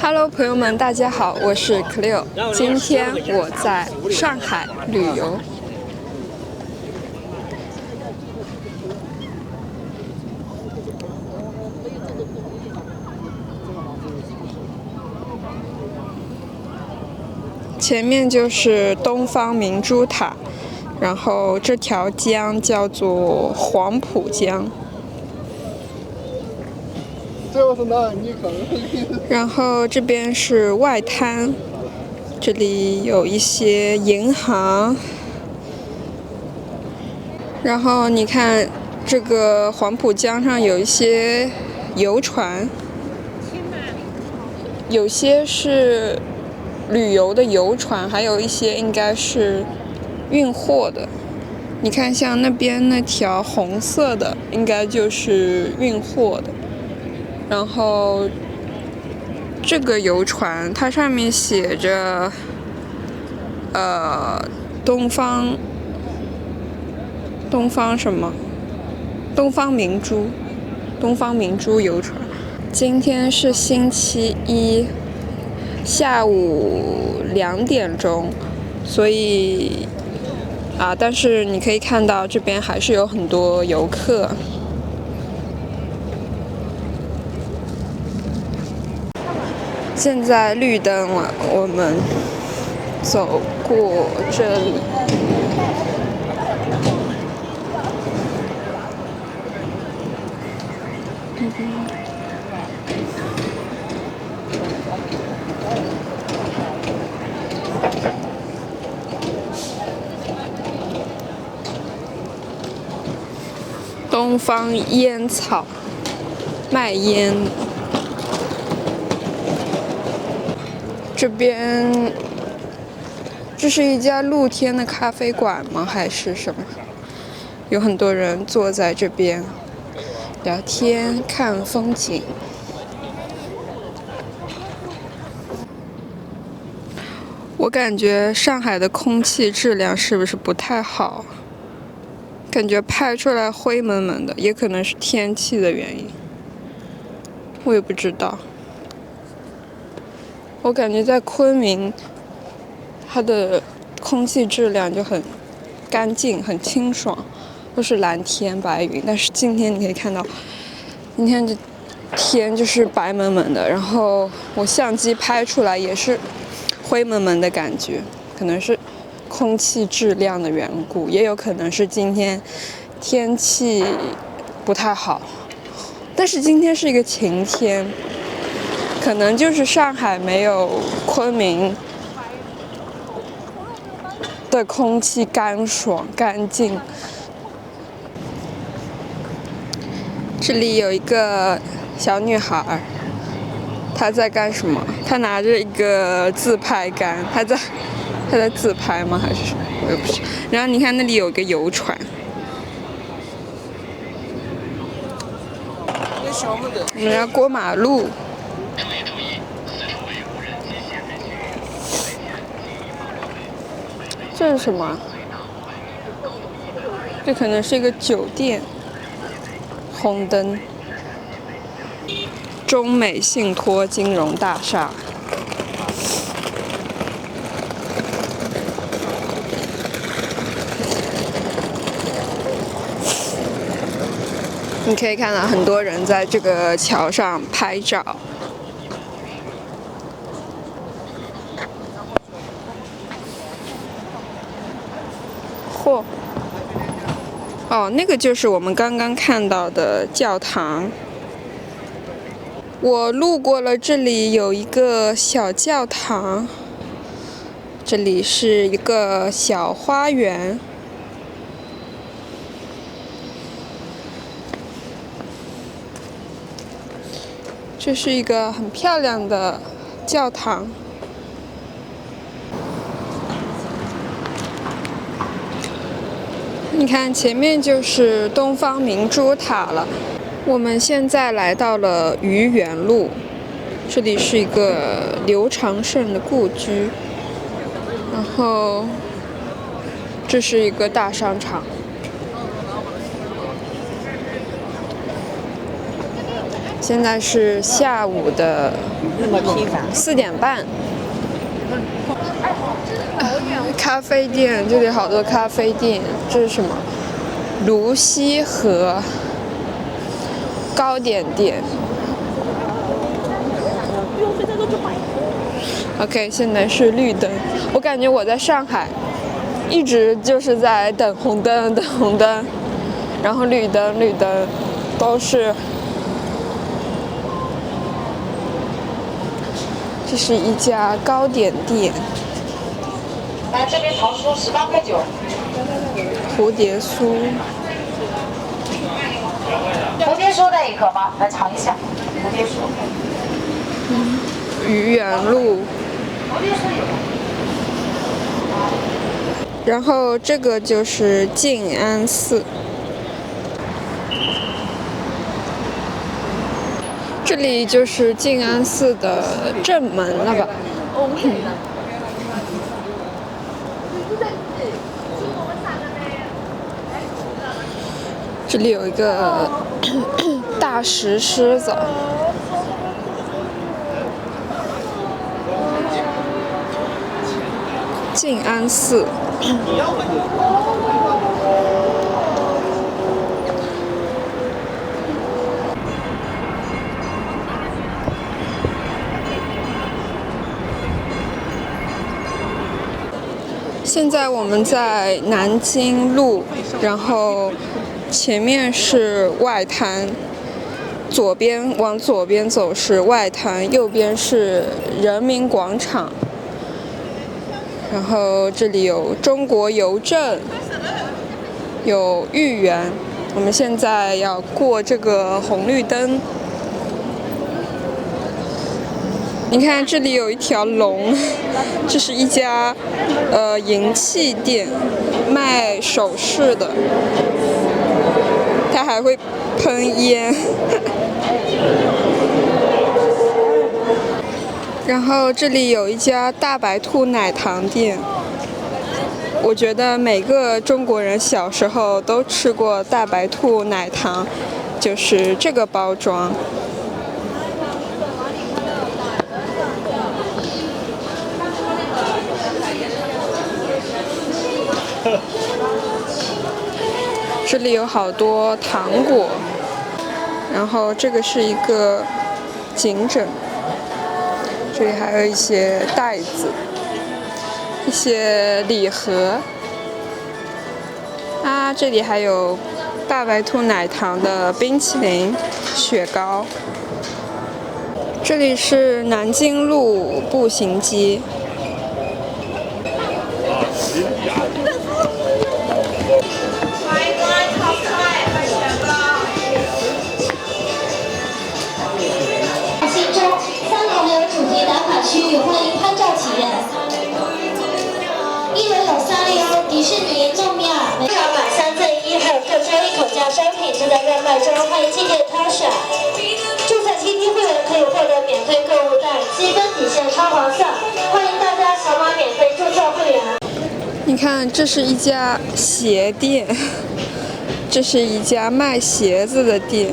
Hello， 朋友们，大家好，我是 Cleo， 今天我在上海旅游。前面就是东方明珠塔，然后这条江叫做黄浦江。然后这边是外滩，这里有一些银行。然后你看这个黄浦江上有一些游船，有些是旅游的游船，还有一些应该是运货的。你看像那边那条红色的应该就是运货的。然后这个游船它上面写着东方什么东方明珠游船。今天是星期一下午2点钟，所以但是你可以看到这边还是有很多游客。现在绿灯了，我们走过这里。东方烟草卖烟。这边这是一家露天的咖啡馆吗？还是什么？有很多人坐在这边聊天看风景。我感觉上海的空气质量是不是不太好？感觉拍出来灰蒙蒙的，也可能是天气的原因，我也不知道。我感觉在昆明，它的空气质量就很干净、很清爽，都是蓝天白云。但是今天你可以看到，今天这天就是白蒙蒙的，然后我相机拍出来也是灰蒙蒙的感觉，可能是空气质量的缘故，也有可能是今天天气不太好。但是今天是一个晴天，可能就是上海没有昆明的空气干爽干净。这里有一个小女孩，她在干什么？她拿着一个自拍杆，她在自拍吗？还是什么？我也不知道。然后你看那里有个游船。我们要过马路。这是什么？这可能是一个酒店。红灯。中美信托金融大厦。你可以看到很多人在这个桥上拍照。嚯！哦，那个就是我们刚刚看到的教堂。我路过了这里有一个小教堂，这里是一个小花园。这是一个很漂亮的教堂。你看前面就是东方明珠塔了。我们现在来到了愚园路，这里是一个刘长胜的故居，然后这是一个大商场。现在是下午的4点半。咖啡店，这里好多咖啡店。这是什么？泸溪河糕点店。OK， 现在是绿灯。我感觉我在上海，一直就是在等红灯，等红灯，然后绿灯，绿灯，都是。这是一家糕点店。来这边桃酥18.9块。蝴蝶酥。蝴蝶酥的一颗吗？来尝一下。蝴蝶酥。愚园路。然后这个就是静安寺。这里就是静安寺的正门了吧？这里有一个大石狮子。静安寺。现在我们在南京路，然后前面是外滩，往左边走是外滩，右边是人民广场。然后这里有中国邮政，有豫园。我们现在要过这个红绿灯。你看这里有一条龙，这是一家银器店，卖首饰的，它还会喷烟。然后这里有一家大白兔奶糖店，我觉得每个中国人小时候都吃过大白兔奶糖，就是这个包装。这里有好多糖果，然后这个是一个颈枕，这里还有一些袋子，一些礼盒。啊，这里还有大白兔奶糖的冰淇淋、雪糕。这里是南京路步行街。区域欢迎拍照体验。1楼有360迪士尼、诺米尔，每场买3赠1，还有各专一口价商品正在热卖中，欢迎进店挑选。注册 TT 会员可以获得免费购物袋，积分底线超划算，欢迎大家扫码免费注册会员。你看，这是一家鞋店，这是一家卖鞋子的店。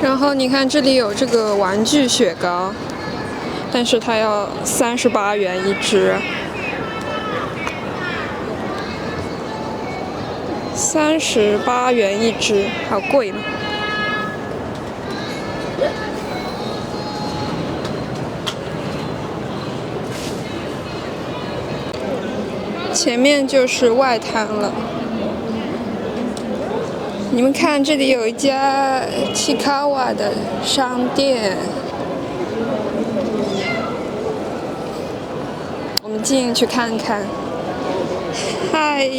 然后你看这里有这个玩具雪糕，但是它要38元一只，38元一只，好贵呢。前面就是外滩了。你们看，这里有一家契卡瓦的商店，我们进去看看。嗨，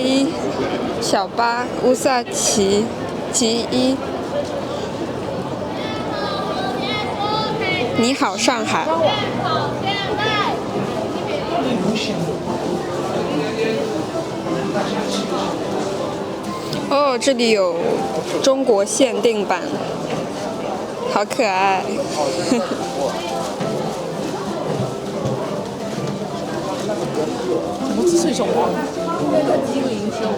小巴、乌萨奇、吉一，你好，上海。哦，这里有中国限定版，好可爱。只是一种机会营销。